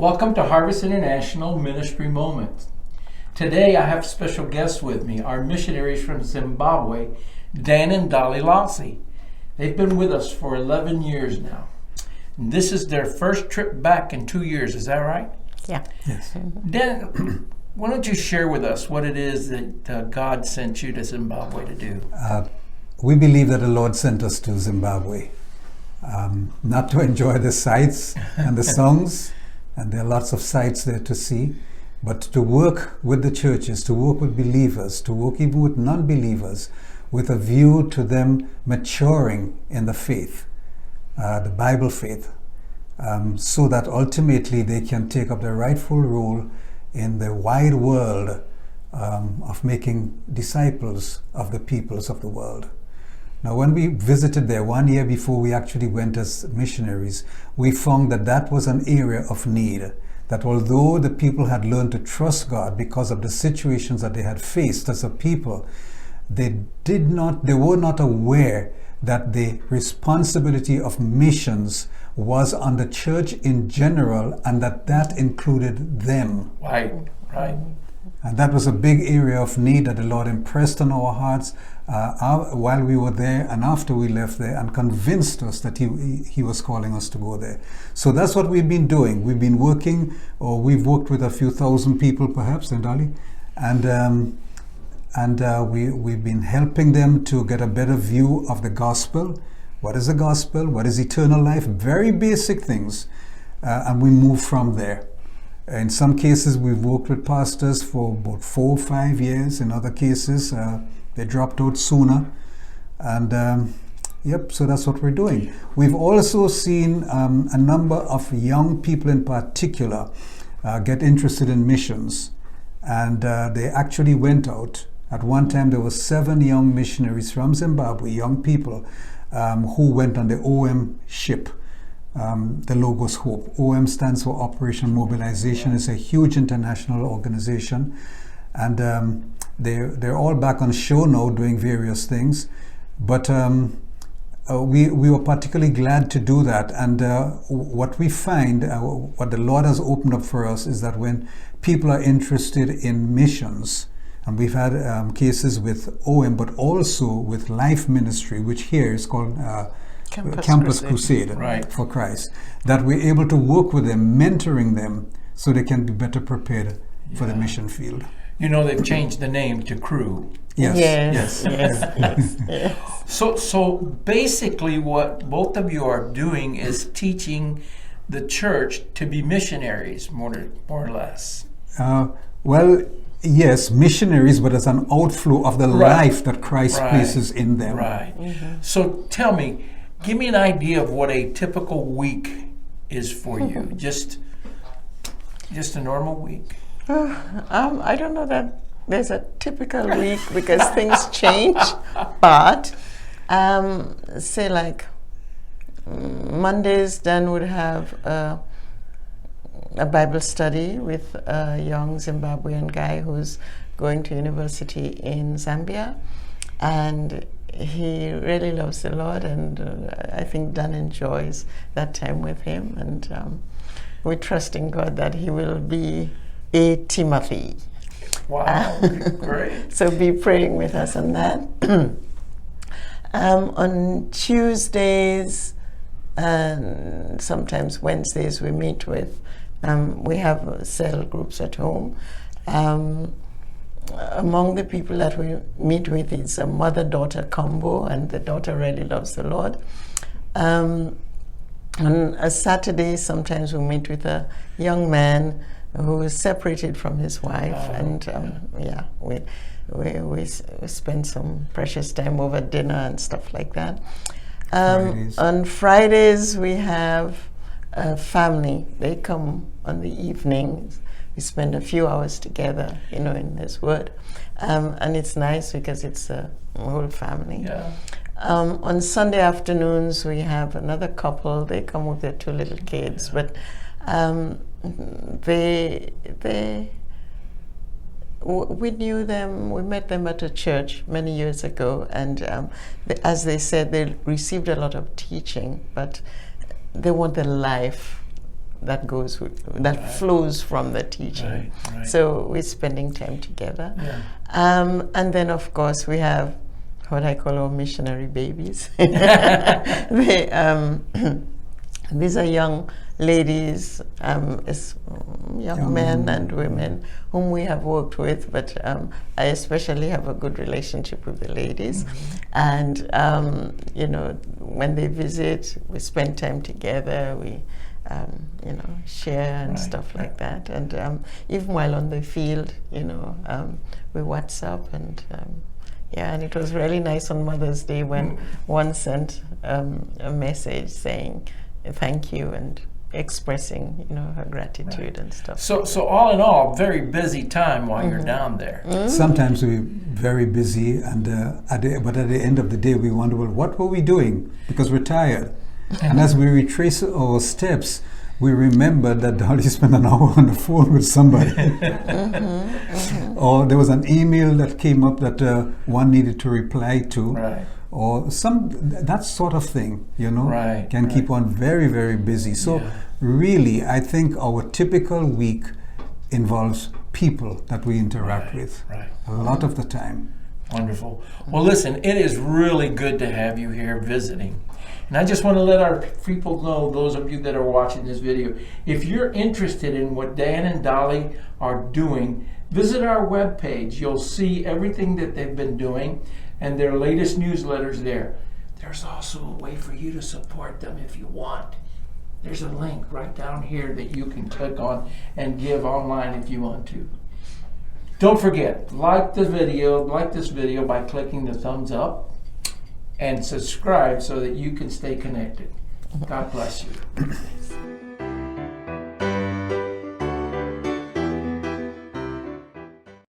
Welcome to Harvest International Ministry Moments. Today I have special guests with me, our missionaries from Zimbabwe, Dan and Dolly Lalsee. They've been with us for 11 years now. And this is their first trip back in 2 years, is that right? Yeah. Yes. Dan, why don't you share with us what it is that God sent you to Zimbabwe to do? We believe that the Lord sent us to Zimbabwe, not to enjoy the sights and the songs, and there are lots of sights there to see, but to work with the churches, to work with believers, to work even with non-believers, with a view to them maturing in the faith, the Bible faith, so that ultimately they can take up their rightful role in the wide world of making disciples of the peoples of the world. Now, when we visited there 1 year before we actually went as missionaries, we found that that was an area of need. That although the people had learned to trust God because of the situations that they had faced as a people, they were not aware that the responsibility of missions was on the church in general, and that included them. Right. And that was a big area of need that the Lord impressed on our hearts while we were there and after we left there, and convinced us that He was calling us to go there. So that's what we've been doing. We've been working, or we've worked with a few thousand people perhaps, and Dolly, we've been helping them to get a better view of the gospel. What is the gospel? What is eternal life? Very basic things. And we move from there. In some cases, we've worked with pastors for about 4 or 5 years. In other cases, they dropped out sooner. And so that's what we're doing. We've also seen a number of young people in particular get interested in missions. And they actually went out. At one time, there were 7 young missionaries from Zimbabwe, young people, who went on the OM ship. The logo's Hope. OM stands for Operation Mobilization. It's a huge international organization, and they're all back on shore now doing various things. But we were particularly glad to do that. And what we find, what the Lord has opened up for us, is that when people are interested in missions, and we've had cases with OM, but also with Life Ministry, which here is called Campus Crusade for Christ, that we're able to work with them, mentoring them, so they can be better prepared for the mission field. You know, they've changed the name to Crew. Yes. So basically what both of you are doing is teaching the church to be missionaries, more or less. Well, yes, missionaries, but as an outflow of the life that Christ places in them. Right. Mm-hmm. So tell me, give me an idea of what a typical week is for you. Just a normal week. I don't know that there's a typical week because things change. But say like Mondays, Dan would have a Bible study with a young Zimbabwean guy who's going to university in Zambia, and he really loves the Lord, and I think Dan enjoys that time with him, and we trust in God that he will be a Timothy. Wow, great. So be praying with us on that. On Tuesdays and sometimes Wednesdays we meet with, we have cell groups at home. Among the people that we meet with, it's a mother-daughter combo, and the daughter really loves the Lord. On a Saturday, sometimes we meet with a young man who is separated from his wife, and we spend some precious time over dinner and stuff like that. On Fridays, we have a family. They come on the evenings. We spend a few hours together, in His Word. And it's nice because it's a whole family. Yeah. On Sunday afternoons, we have another couple. They come with their 2 little kids, but we knew them. We met them at a church many years ago, and as they said, they received a lot of teaching, but they want the life that goes with, that flows from the teaching. Right. So we're spending time together. Yeah. And then of course we have what I call our missionary babies. They, these are young ladies, young men and women whom we have worked with, but I especially have a good relationship with the ladies. And you know, when they visit, we spend time together. We you know, share and stuff like that. And even while on the field, you know, we WhatsApp and yeah, and it was really nice on Mother's Day when one sent a message saying thank you and expressing, you know, her gratitude and stuff. So all in all, very busy time while you're down there. Sometimes we're very busy, and but at the end of the day, we wonder, well, what were we doing? Because we're tired. And as we retrace our steps, we remember that Dolly spent an hour on the phone with somebody. Or there was an email that came up that one needed to reply to. Right. Or that sort of thing, you know, can keep one very, very busy. So really, I think our typical week involves people that we interact with a lot of the time. Wonderful. Well, listen, it is really good to have you here visiting. And I just want to let our people know, those of you that are watching this video, if you're interested in what Dan and Dolly are doing, visit our webpage. You'll see everything that they've been doing and their latest newsletters there. There's also a way for you to support them if you want. There's a link right down here that you can click on and give online if you want to. Don't forget, like this video by clicking the thumbs up and subscribe so that you can stay connected. God bless you.